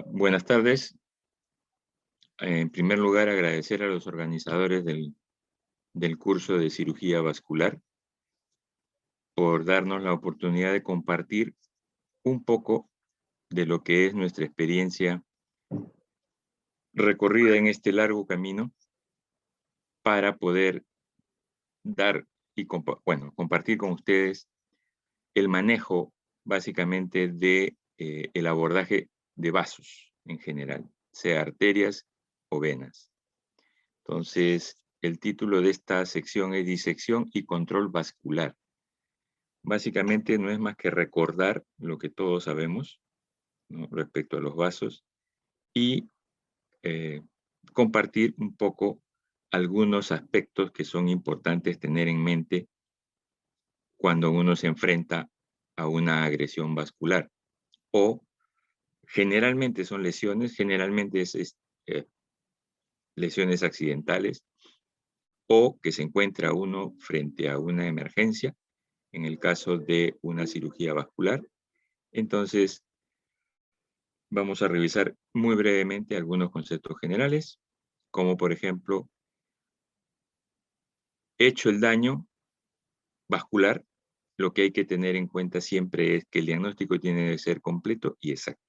Buenas tardes. En primer lugar, agradecer a los organizadores del curso de cirugía vascular por darnos la oportunidad de compartir un poco de lo que es nuestra experiencia recorrida en este largo camino para poder dar y compartir con ustedes el manejo básicamente de el abordaje de vasos en general, sea arterias o venas. Entonces, el título de esta sección es Disección y Control Vascular. Básicamente no es más que recordar lo que todos sabemos, ¿no?, respecto a los vasos y eh, compartir un poco algunos aspectos que son importantes tener en mente cuando uno se enfrenta a una agresión vascular. O generalmente son lesiones, generalmente es lesiones accidentales, o que se encuentra uno frente a una emergencia, en el caso de una cirugía vascular. Entonces, vamos a revisar muy brevemente algunos conceptos generales, como por ejemplo, hecho el daño vascular, lo que hay que tener en cuenta siempre es que el diagnóstico tiene que ser completo y exacto.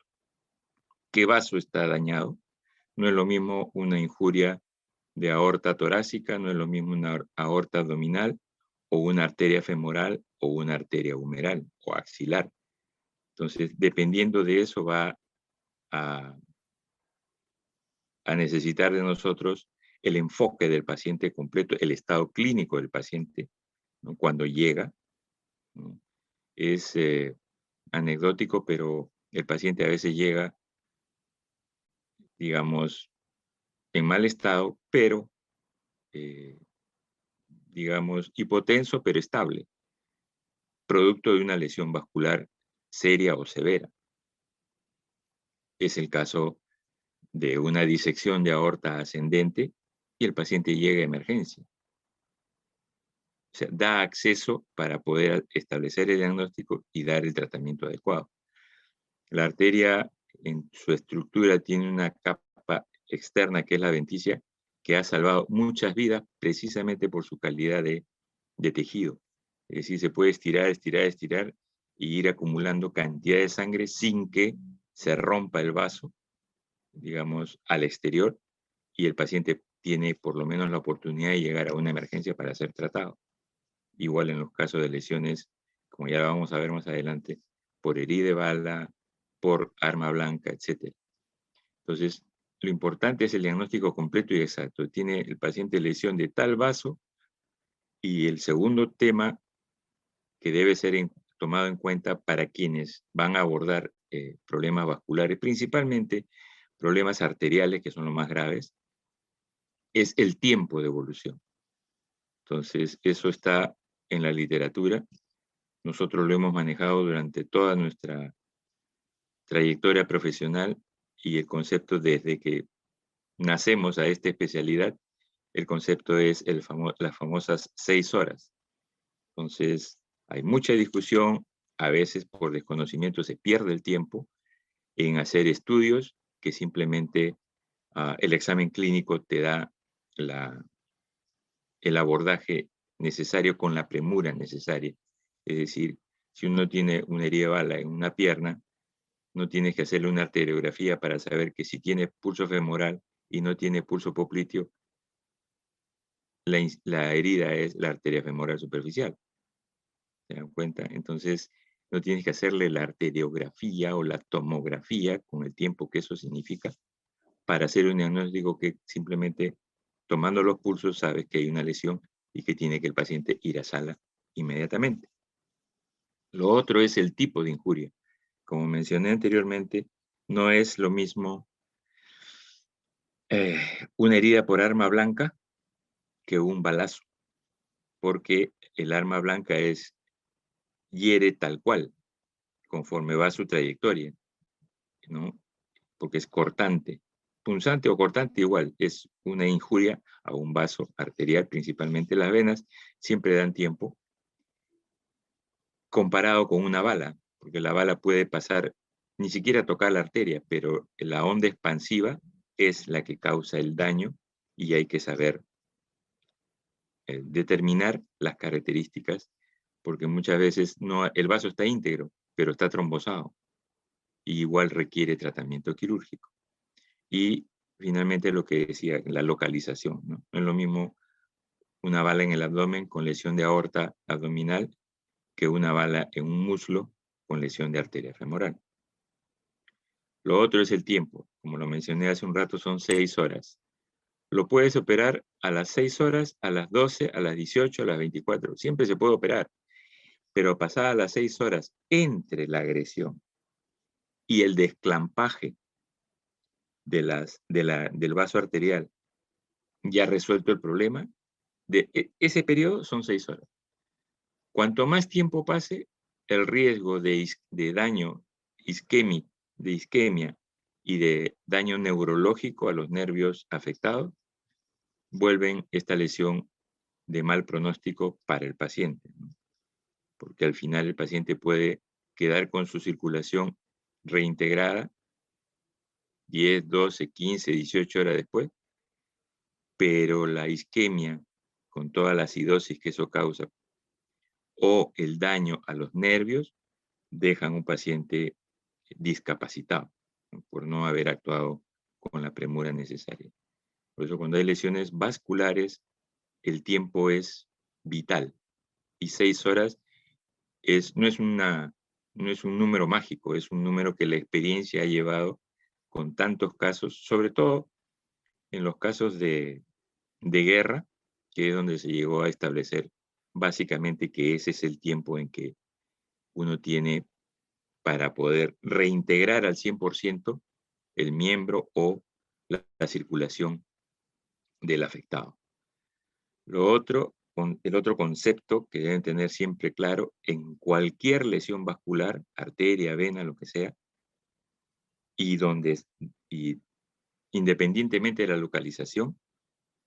¿Qué vaso está dañado? No es lo mismo una injuria de aorta torácica, no es lo mismo una aorta abdominal o una arteria femoral o una arteria humeral o axilar. Entonces, dependiendo de eso va a, a necesitar de nosotros el enfoque del paciente completo, el estado clínico del paciente, ¿no?, cuando llega, ¿no? Es anecdótico, pero el paciente a veces llega, digamos, en mal estado, pero, eh, digamos, hipotenso, pero estable, producto de una lesión vascular seria o severa. Es el caso de una disección de aorta ascendente y el paciente llega a emergencia. O sea, da acceso para poder establecer el diagnóstico y dar el tratamiento adecuado. La arteria en su estructura tiene una capa externa que es la adventicia, que ha salvado muchas vidas precisamente por su calidad de tejido. Es decir, se puede estirar, estirar, estirar y ir acumulando cantidad de sangre sin que se rompa el vaso, digamos, al exterior, y el paciente tiene por lo menos la oportunidad de llegar a una emergencia para ser tratado. Igual en los casos de lesiones, como ya vamos a ver más adelante, por herida de bala, por arma blanca, etc. Entonces, lo importante es el diagnóstico completo y exacto. Tiene el paciente lesión de tal vaso, y el segundo tema que debe ser tomado en cuenta para quienes van a abordar problemas vasculares, principalmente problemas arteriales, que son los más graves, es el tiempo de evolución. Entonces, eso está en la literatura. Nosotros lo hemos manejado durante toda nuestra trayectoria profesional, y el concepto desde que nacemos a esta especialidad, el concepto es las famosas 6 horas. Entonces, hay mucha discusión, a veces por desconocimiento se pierde el tiempo en hacer estudios que simplemente el examen clínico te da el abordaje necesario con la premura necesaria. Es decir, si uno tiene una herida de bala en una pierna, no tienes que hacerle una arteriografía para saber que si tiene pulso femoral y no tiene pulso popliteo, la herida es la arteria femoral superficial. ¿Se dan cuenta? Entonces, no tienes que hacerle la arteriografía o la tomografía, con el tiempo que eso significa, para hacer un diagnóstico que simplemente tomando los pulsos sabes que hay una lesión y que tiene que el paciente ir a sala inmediatamente. Lo otro es el tipo de injuria. Como mencioné anteriormente, no es lo mismo una herida por arma blanca que un balazo, porque el arma blanca hiere tal cual, conforme va su trayectoria, ¿no? Porque es cortante. Punzante o cortante igual, es una injuria a un vaso arterial, principalmente las venas, siempre dan tiempo, comparado con una bala, porque la bala puede pasar ni siquiera tocar la arteria, pero la onda expansiva es la que causa el daño y hay que saber determinar las características, porque muchas veces el vaso está íntegro, pero está trombosado, y igual requiere tratamiento quirúrgico. Y finalmente lo que decía, la localización, ¿no? No es lo mismo una bala en el abdomen con lesión de aorta abdominal que una bala en un muslo con lesión de arteria femoral. Lo otro es el tiempo. Como lo mencioné hace un rato, son 6 horas. Lo puedes operar a las 6 horas, a las 12, a las 18, a las 24. Siempre se puede operar. Pero pasadas las 6 horas entre la agresión y el desclampaje del vaso arterial, ya resuelto el problema, ese periodo son 6 horas. Cuanto más tiempo pase, el riesgo de daño de isquemia y de daño neurológico a los nervios afectados vuelven esta lesión de mal pronóstico para el paciente, ¿no? Porque al final el paciente puede quedar con su circulación reintegrada 10, 12, 15, 18 horas después, pero la isquemia, con toda la acidosis que eso causa, o el daño a los nervios, dejan un paciente discapacitado, ¿no? Por no haber actuado con la premura necesaria. Por eso cuando hay lesiones vasculares, el tiempo es vital. Y 6 horas no es un número mágico, es un número que la experiencia ha llevado con tantos casos, sobre todo en los casos de guerra, que es donde se llegó a establecer básicamente que ese es el tiempo en que uno tiene para poder reintegrar al 100% el miembro o la circulación del afectado. El otro concepto que deben tener siempre claro en cualquier lesión vascular, arteria, vena, lo que sea, y independientemente de la localización,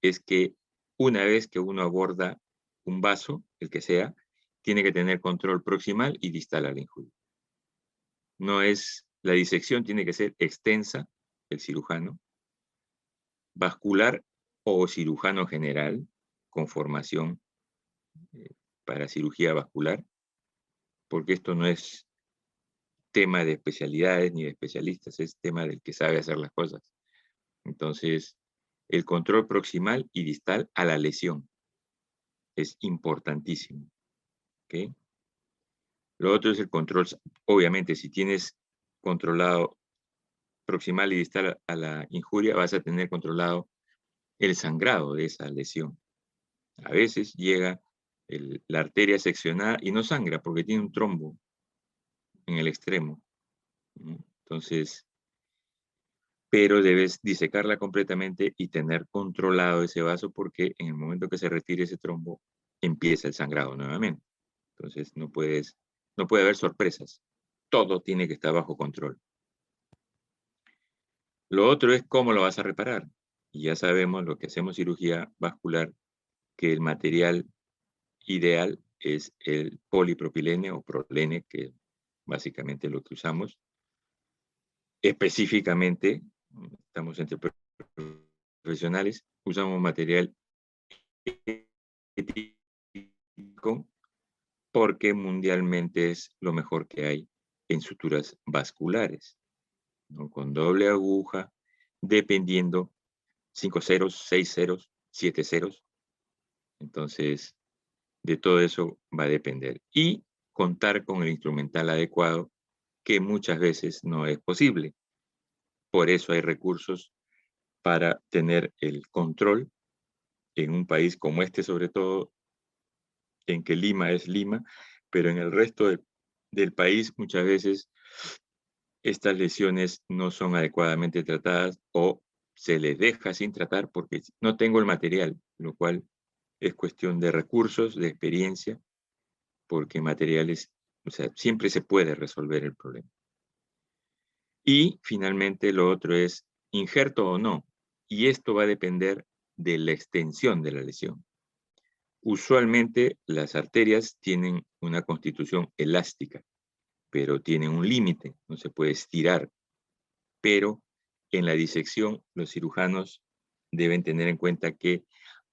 es que una vez que uno aborda un vaso, el que sea, tiene que tener control proximal y distal a la injuria. La disección tiene que ser extensa, el cirujano, vascular o cirujano general, con formación para cirugía vascular, porque esto no es tema de especialidades ni de especialistas, es tema del que sabe hacer las cosas. Entonces, el control proximal y distal a la lesión es importantísimo, ¿ok? Lo otro es el control, obviamente, si tienes controlado proximal y distal a la injuria, vas a tener controlado el sangrado de esa lesión. A veces llega la arteria seccionada y no sangra porque tiene un trombo en el extremo, ¿no? Entonces, pero debes disecarla completamente y tener controlado ese vaso porque en el momento que se retire ese trombo, empieza el sangrado nuevamente. Entonces, no puede haber sorpresas. Todo tiene que estar bajo control. Lo otro es cómo lo vas a reparar. Y ya sabemos, lo que hacemos cirugía vascular, que el material ideal es el polipropilene o prolene, que es básicamente lo que usamos. Específicamente, estamos entre profesionales, usamos material ético porque mundialmente es lo mejor que hay en suturas vasculares, ¿no? Con doble aguja, dependiendo 5 ceros, 6 ceros, 7 ceros. Entonces, de todo eso va a depender. Y contar con el instrumental adecuado, que muchas veces no es posible. Por eso hay recursos para tener el control en un país como este, sobre todo, en que Lima es Lima, pero en el resto del país muchas veces estas lesiones no son adecuadamente tratadas o se les deja sin tratar porque no tengo el material, lo cual es cuestión de recursos, de experiencia, porque materiales, o sea, siempre se puede resolver el problema. Y finalmente lo otro es injerto o no, y esto va a depender de la extensión de la lesión. Usualmente las arterias tienen una constitución elástica, pero tienen un límite, no se puede estirar. Pero en la disección, los cirujanos deben tener en cuenta que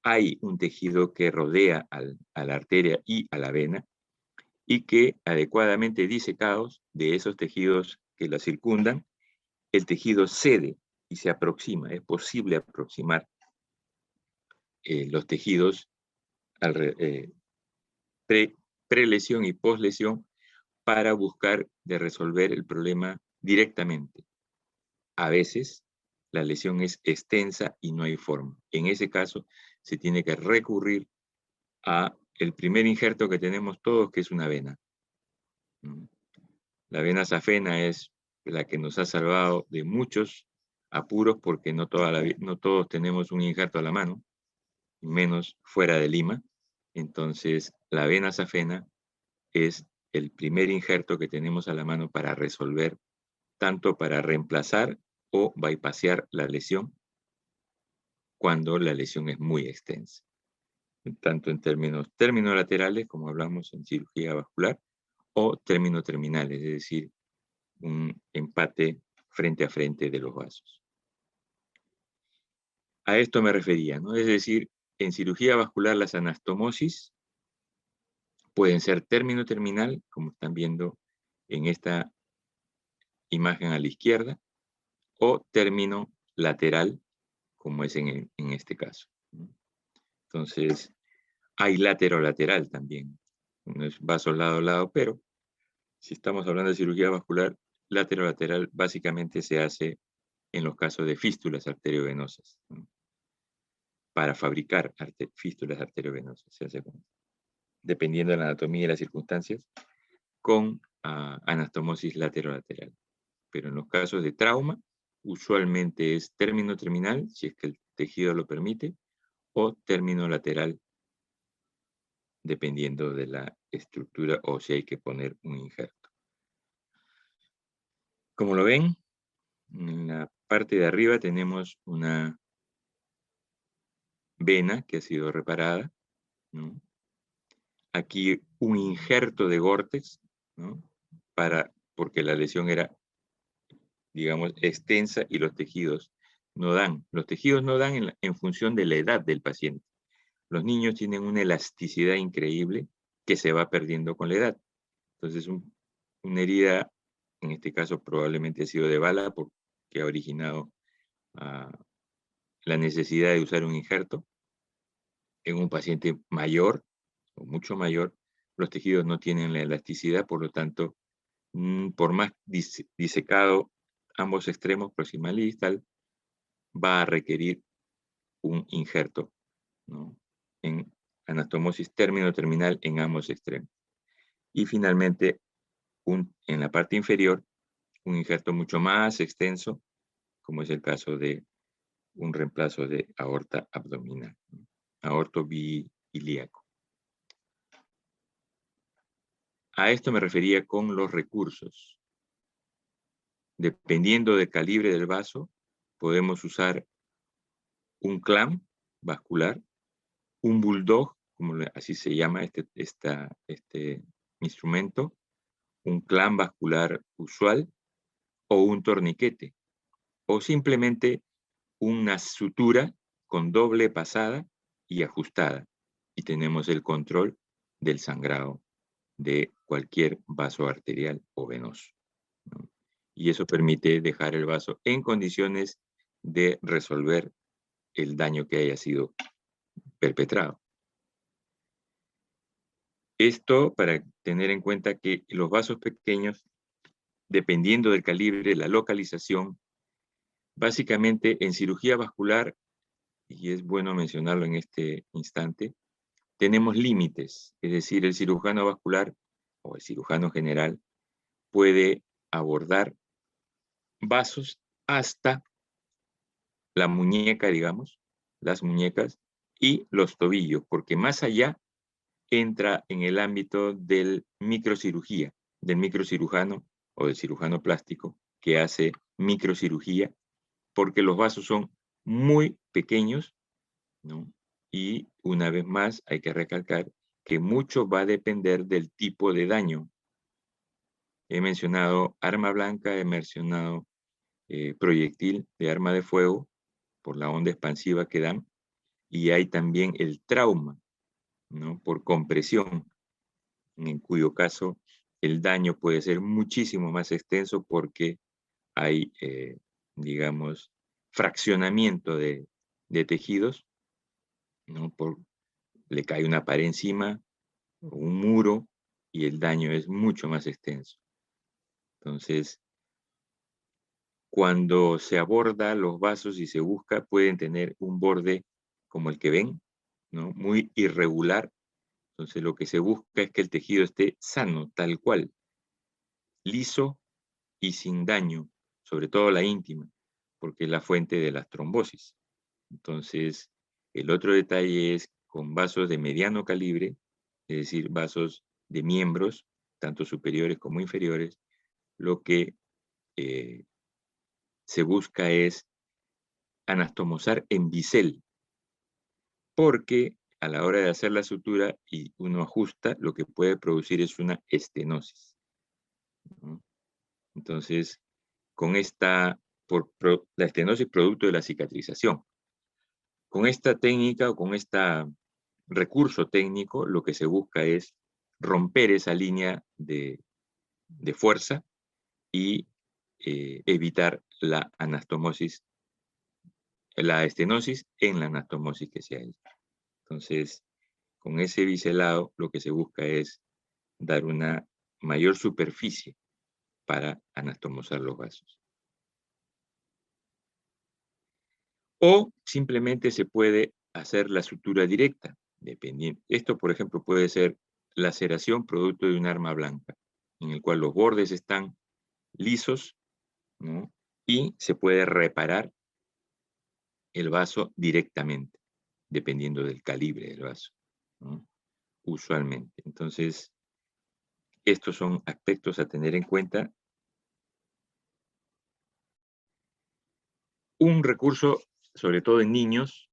hay un tejido que rodea a la arteria y a la vena, y que adecuadamente disecados de esos tejidos que la circundan, el tejido cede y se aproxima. Es posible aproximar los tejidos prelesión y poslesión para buscar de resolver el problema directamente. A veces la lesión es extensa y no hay forma. En ese caso se tiene que recurrir a el primer injerto que tenemos todos, que es una vena. La vena safena es la que nos ha salvado de muchos apuros, porque no todos tenemos un injerto a la mano, menos fuera de Lima. Entonces, la vena safena es el primer injerto que tenemos a la mano para resolver, tanto para reemplazar o bypassear la lesión cuando la lesión es muy extensa, tanto en términos terminolaterales, como hablamos en cirugía vascular, o términos terminales, es decir, un empate frente a frente de los vasos. A esto me refería, ¿no? Es decir, en cirugía vascular las anastomosis pueden ser término terminal, como están viendo en esta imagen a la izquierda, o término lateral, como es en este caso. Entonces, hay lateral también. No es vaso lado a lado, pero si estamos hablando de cirugía vascular, lateral básicamente se hace en los casos de fístulas arteriovenosas, ¿no? Para fabricar fístulas arteriovenosas, se hace dependiendo de la anatomía y las circunstancias, con anastomosis lateral. Pero en los casos de trauma, usualmente es término terminal, si es que el tejido lo permite, o término lateral, dependiendo de la estructura o si hay que poner un injerto. Como lo ven, en la parte de arriba tenemos una vena que ha sido reparada, ¿no? Aquí un injerto de Gore-Tex, ¿no? Porque la lesión era, digamos, extensa y los tejidos no dan. Los tejidos no dan en función de la edad del paciente. Los niños tienen una elasticidad increíble que se va perdiendo con la edad. Entonces, una herida, en este caso probablemente ha sido de bala, porque ha originado la necesidad de usar un injerto. En un paciente mayor o mucho mayor, los tejidos no tienen la elasticidad, por lo tanto, por más disecado ambos extremos, proximal y distal, va a requerir un injerto, ¿no? En anastomosis término terminal en ambos extremos. Y finalmente, en la parte inferior, un injerto mucho más extenso, como es el caso de un reemplazo de aorta abdominal, ¿no? Aorto biilíaco. A esto me refería con los recursos. Dependiendo del calibre del vaso, podemos usar un clamp vascular, un bulldog, así se llama este instrumento, un clamp vascular usual, o un torniquete, o simplemente una sutura con doble pasada y ajustada, y tenemos el control del sangrado de cualquier vaso arterial o venoso, ¿no? Y eso permite dejar el vaso en condiciones de resolver el daño que haya sido perpetrado. Esto para tener en cuenta que los vasos pequeños, dependiendo del calibre, la localización, básicamente en cirugía vascular, y es bueno mencionarlo en este instante, tenemos límites, es decir, el cirujano vascular o el cirujano general puede abordar vasos hasta la muñeca, digamos, las muñecas y los tobillos, porque más allá entra en el ámbito del microcirugía, del microcirujano o del cirujano plástico que hace microcirugía, porque los vasos son muy pequeños, ¿no? Y una vez más hay que recalcar que mucho va a depender del tipo de daño. He mencionado arma blanca, he mencionado proyectil de arma de fuego por la onda expansiva que dan, y hay también el trauma, ¿no? Por compresión, en cuyo caso el daño puede ser muchísimo más extenso porque hay, digamos, fraccionamiento de tejidos, ¿no? Le cae una pared encima, un muro, y el daño es mucho más extenso. Entonces, cuando se aborda los vasos y se busca, pueden tener un borde como el que ven, ¿no? Muy irregular. Entonces, lo que se busca es que el tejido esté sano, tal cual, liso y sin daño, sobre todo la íntima, porque es la fuente de las trombosis. Entonces, el otro detalle es con vasos de mediano calibre, es decir, vasos de miembros, tanto superiores como inferiores, lo que se busca es anastomosar en bisel, porque a la hora de hacer la sutura y uno ajusta, lo que puede producir es una estenosis, ¿no? Entonces, con la estenosis producto de la cicatrización. Con esta técnica o con este recurso técnico, lo que se busca es romper esa línea de fuerza y evitar la anastomosis, la estenosis en la anastomosis que se ha hecho. Entonces, con ese biselado, lo que se busca es dar una mayor superficie para anastomosar los vasos. O simplemente se puede hacer la sutura directa, dependiendo. Esto, por ejemplo, puede ser laceración producto de un arma blanca, en el cual los bordes están lisos, ¿no? Y se puede reparar el vaso directamente, dependiendo del calibre del vaso, ¿no? Usualmente. Entonces, estos son aspectos a tener en cuenta. Un recurso, sobre todo en niños,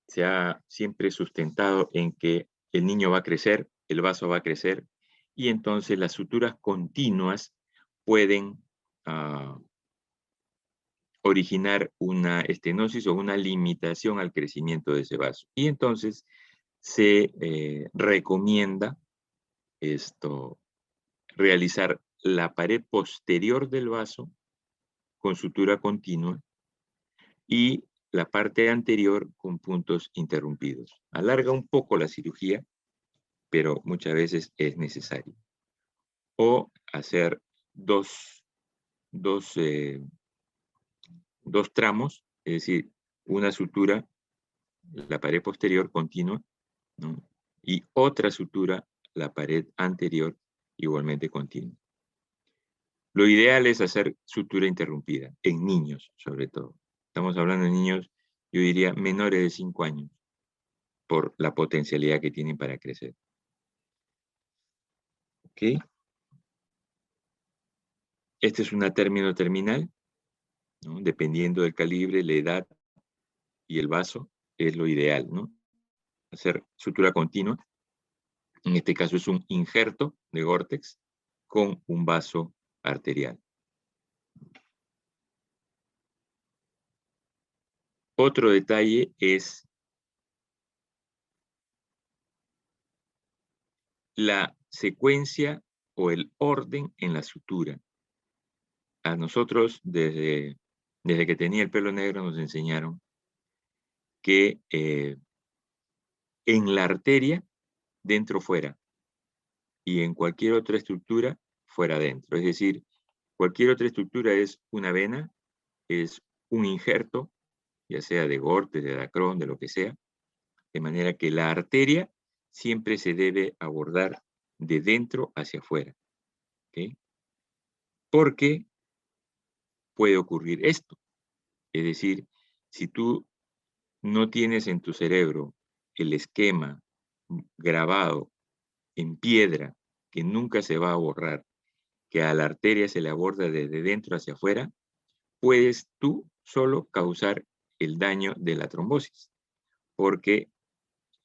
se ha siempre sustentado en que el niño va a crecer, el vaso va a crecer, y entonces las suturas continuas pueden originar una estenosis o una limitación al crecimiento de ese vaso. Y entonces se recomienda realizar la pared posterior del vaso con sutura continua y la parte anterior con puntos interrumpidos. Alarga un poco la cirugía, pero muchas veces es necesario. O hacer dos tramos, es decir, una sutura, la pared posterior continua, ¿no? Y otra sutura, la pared anterior, igualmente continua. Lo ideal es hacer sutura interrumpida, en niños sobre todo. Estamos hablando de niños, yo diría, menores de 5 años, por la potencialidad que tienen para crecer. ¿Ok? Este es una término terminal, ¿no? Dependiendo del calibre, la edad y el vaso, es lo ideal, ¿no? Hacer sutura continua. En este caso es un injerto de Gore-Tex con un vaso arterial. Otro detalle es la secuencia o el orden en la sutura. A nosotros, desde que tenía el pelo negro, nos enseñaron que en la arteria, dentro fuera, y en cualquier otra estructura, fuera adentro. Es decir, cualquier otra estructura es una vena, es un injerto, ya sea de Gortes, de Dacron, de lo que sea, de manera que la arteria siempre se debe abordar de dentro hacia afuera, ¿okay? Porque puede ocurrir esto. Es decir, si tú no tienes en tu cerebro el esquema grabado en piedra que nunca se va a borrar, que a la arteria se le aborda desde dentro hacia afuera, puedes tú solo causar el daño de la trombosis, porque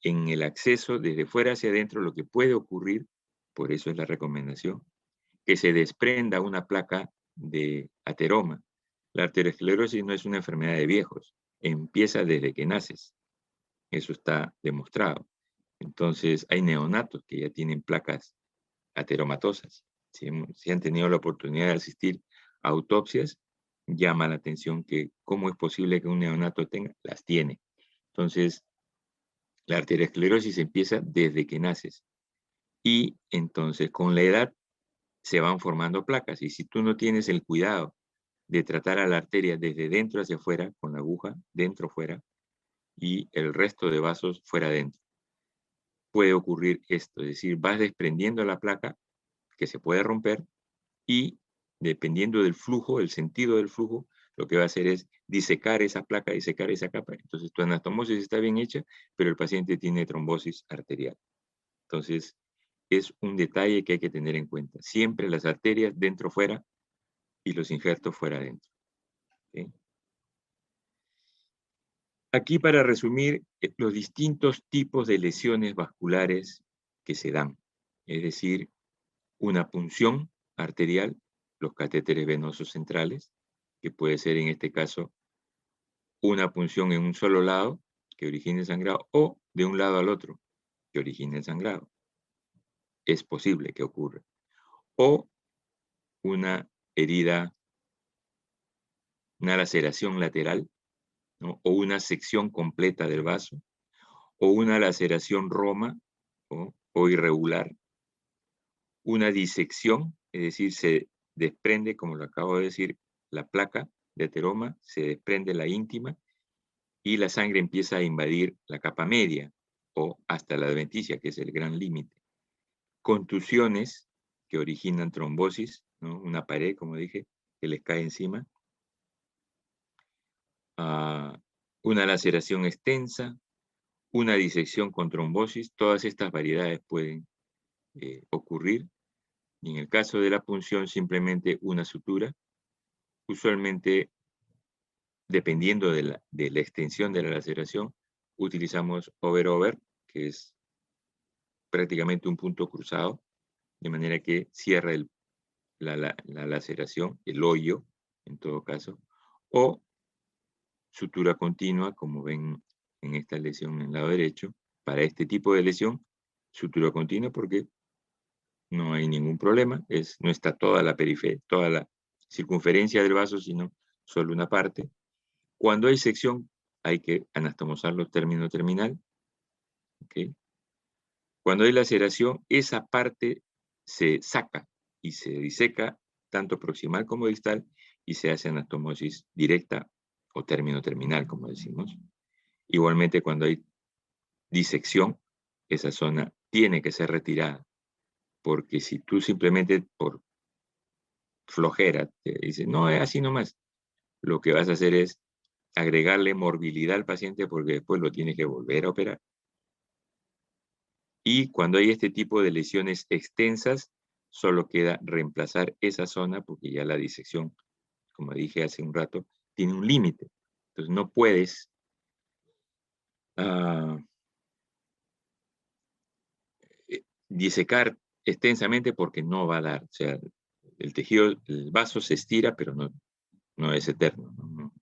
en el acceso desde fuera hacia adentro lo que puede ocurrir, por eso es la recomendación, que se desprenda una placa de ateroma. La arteriosclerosis no es una enfermedad de viejos, empieza desde que naces. Eso está demostrado. Entonces, hay neonatos que ya tienen placas ateromatosas. Si han tenido la oportunidad de asistir a autopsias, llama la atención que cómo es posible que un neonato tenga, las tiene. Entonces, la arteriosclerosis empieza desde que naces. Y entonces, con la edad, se van formando placas. Y si tú no tienes el cuidado de tratar a la arteria desde dentro hacia afuera, con la aguja, dentro, fuera, y el resto de vasos fuera adentro, puede ocurrir esto. Es decir, vas desprendiendo la placa que se puede romper y dependiendo del flujo, el sentido del flujo, lo que va a hacer es disecar esa placa, disecar esa capa. Entonces tu anastomosis está bien hecha, pero el paciente tiene trombosis arterial. Entonces es un detalle que hay que tener en cuenta. Siempre las arterias dentro fuera y los injertos fuera adentro. ¿Okay? Aquí para resumir los distintos tipos de lesiones vasculares que se dan. Es decir, una punción arterial, los catéteres venosos centrales, que puede ser en este caso una punción en un solo lado que origine el sangrado o de un lado al otro que origine el sangrado. Es posible que ocurra. O una herida, una laceración lateral, ¿no? O una sección completa del vaso, o una laceración roma o irregular, una disección, es decir, se desprende, como lo acabo de decir, la placa de ateroma, se desprende la íntima y la sangre empieza a invadir la capa media o hasta la adventicia, que es el gran límite. Contusiones que originan trombosis, ¿no? Una pared, como dije, que les cae encima. Una laceración extensa, una disección con trombosis, todas estas variedades pueden ocurrir. Y en el caso de la punción, simplemente una sutura. Usualmente, dependiendo de la extensión de la laceración, utilizamos over-over, que es prácticamente un punto cruzado, de manera que cierra la laceración, el hoyo, en todo caso, o sutura continua, como ven en esta lesión en el lado derecho. Para este tipo de lesión, sutura continua porque no hay ningún problema, no está toda la periferia, toda la circunferencia del vaso, sino solo una parte. Cuando hay sección, hay que anastomosarlo término terminal. ¿Okay? Cuando hay laceración, esa parte se saca y se diseca tanto proximal como distal y se hace anastomosis directa o término terminal, como decimos. Igualmente, cuando hay disección, esa zona tiene que ser retirada, porque si tú simplemente por flojera te dices, no, es así nomás, lo que vas a hacer es agregarle morbilidad al paciente porque después lo tienes que volver a operar. Y cuando hay este tipo de lesiones extensas, solo queda reemplazar esa zona porque ya la disección, como dije hace un rato, tiene un límite. Entonces no puedes disecar extensamente porque no va a dar. O sea, el tejido, el vaso se estira, pero no es eterno,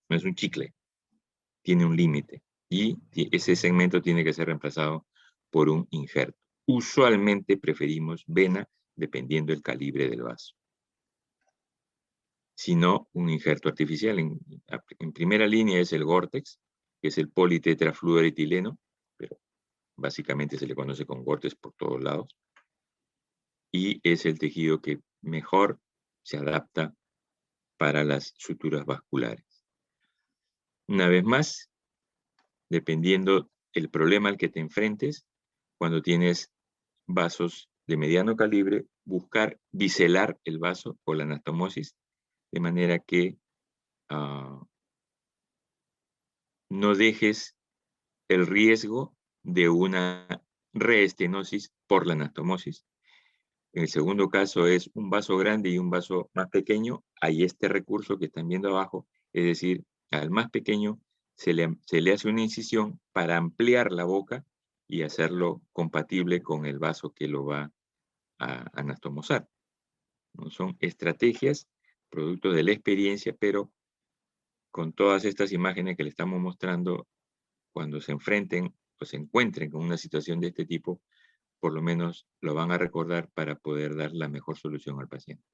no es un chicle. Tiene un límite. Y ese segmento tiene que ser reemplazado por un injerto. Usualmente preferimos vena dependiendo del calibre del vaso. Si no, un injerto artificial. En primera línea es el Gore-Tex, que es el politetrafluoretileno, pero básicamente se le conoce con Gore-Tex por todos lados. Y es el tejido que mejor se adapta para las suturas vasculares. Una vez más, dependiendo el problema al que te enfrentes, cuando tienes vasos de mediano calibre, buscar biselar el vaso o la anastomosis, de manera que no dejes el riesgo de una reestenosis por la anastomosis. En el segundo caso es un vaso grande y un vaso más pequeño. Hay este recurso que están viendo abajo, es decir, al más pequeño se le hace una incisión para ampliar la boca y hacerlo compatible con el vaso que lo va a anastomosar. ¿no? Son estrategias, producto de la experiencia, pero con todas estas imágenes que le estamos mostrando, cuando se enfrenten o se encuentren con una situación de este tipo, por lo menos lo van a recordar para poder dar la mejor solución al paciente.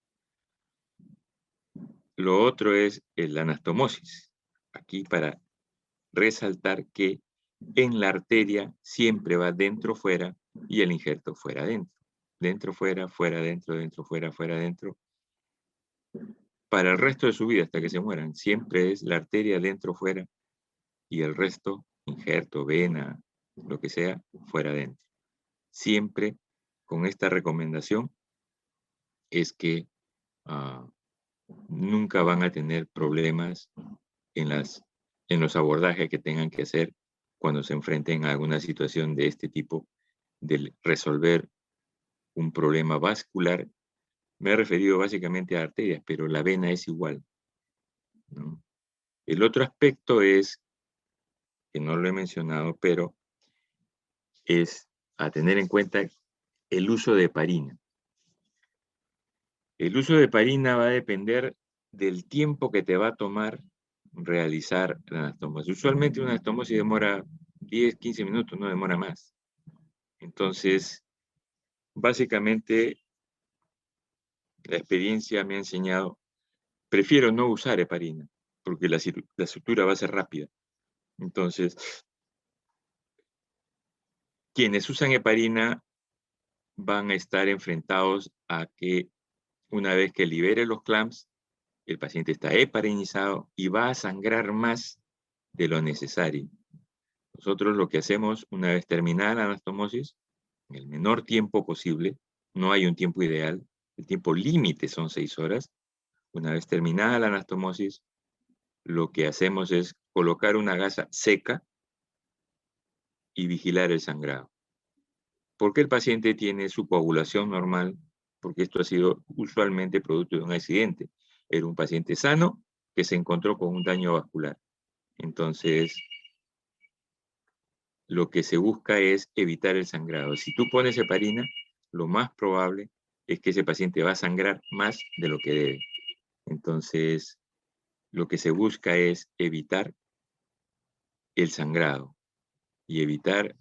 Lo otro es la anastomosis. Aquí para resaltar que en la arteria siempre va dentro, fuera, y el injerto fuera, dentro. Dentro, fuera, fuera, dentro, fuera, fuera, dentro. Para el resto de su vida, hasta que se mueran, siempre es la arteria dentro, fuera, y el resto, injerto, vena, lo que sea, fuera, dentro. Siempre con esta recomendación es que nunca van a tener problemas en los abordajes que tengan que hacer cuando se enfrenten a alguna situación de este tipo, de resolver un problema vascular. Me he referido básicamente a arterias, pero la vena es igual, ¿no? El otro aspecto es, que no lo he mencionado, pero es a tener en cuenta el uso de heparina. El uso de heparina va a depender del tiempo que te va a tomar realizar la anastomosis. Usualmente una anastomosis demora 10, 15 minutos, no demora más. Entonces, básicamente, la experiencia me ha enseñado, prefiero no usar heparina, porque la sutura va a ser rápida. Entonces, quienes usan heparina van a estar enfrentados a que una vez que libere los clamps, el paciente está heparinizado y va a sangrar más de lo necesario. Nosotros lo que hacemos una vez terminada la anastomosis, en el menor tiempo posible, no hay un tiempo ideal, el tiempo límite son 6 horas. Una vez terminada la anastomosis, lo que hacemos es colocar una gasa seca y vigilar el sangrado. ¿Por qué el paciente tiene su coagulación normal? Porque esto ha sido usualmente producto de un accidente. Era un paciente sano que se encontró con un daño vascular. Entonces, lo que se busca es evitar el sangrado. Si tú pones heparina, lo más probable es que ese paciente va a sangrar más de lo que debe. Entonces, lo que se busca es evitar el sangrado y evitar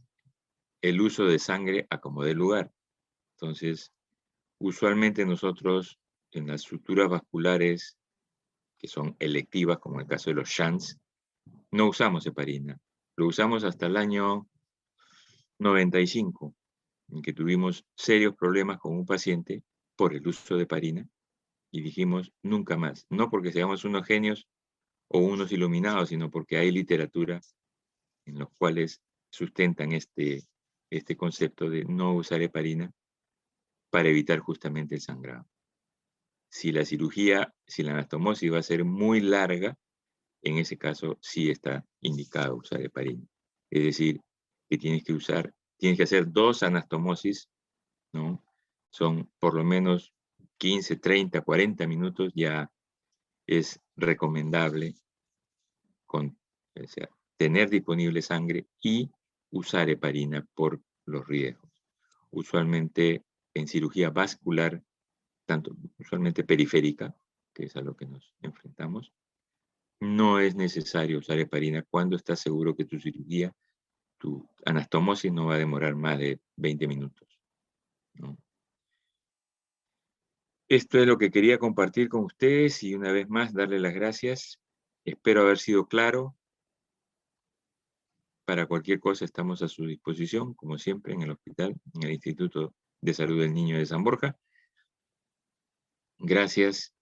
el uso de sangre a como dé lugar. Entonces, usualmente nosotros en las suturas vasculares que son electivas, como el caso de los shunts, no usamos heparina. Lo usamos hasta el año 95, en que tuvimos serios problemas con un paciente por el uso de heparina y dijimos nunca más. No porque seamos unos genios o unos iluminados, sino porque hay literatura en los cuales sustentan este concepto de no usar heparina para evitar justamente el sangrado. Si la cirugía, si la anastomosis va a ser muy larga, en ese caso sí está indicado usar heparina. Es decir, que tienes que hacer 2 anastomosis, ¿no? Son por lo menos 15, 30, 40 minutos, ya es recomendable o sea, tener disponible sangre y usar heparina por los riesgos. Usualmente en cirugía vascular, tanto usualmente periférica, que es a lo que nos enfrentamos, no es necesario usar heparina cuando estás seguro que tu cirugía, tu anastomosis no va a demorar más de 20 minutos, ¿no? Esto es lo que quería compartir con ustedes y una vez más darle las gracias. Espero haber sido claro. Para cualquier cosa estamos a su disposición, como siempre, en el hospital, en el Instituto de Salud del Niño de San Borja. Gracias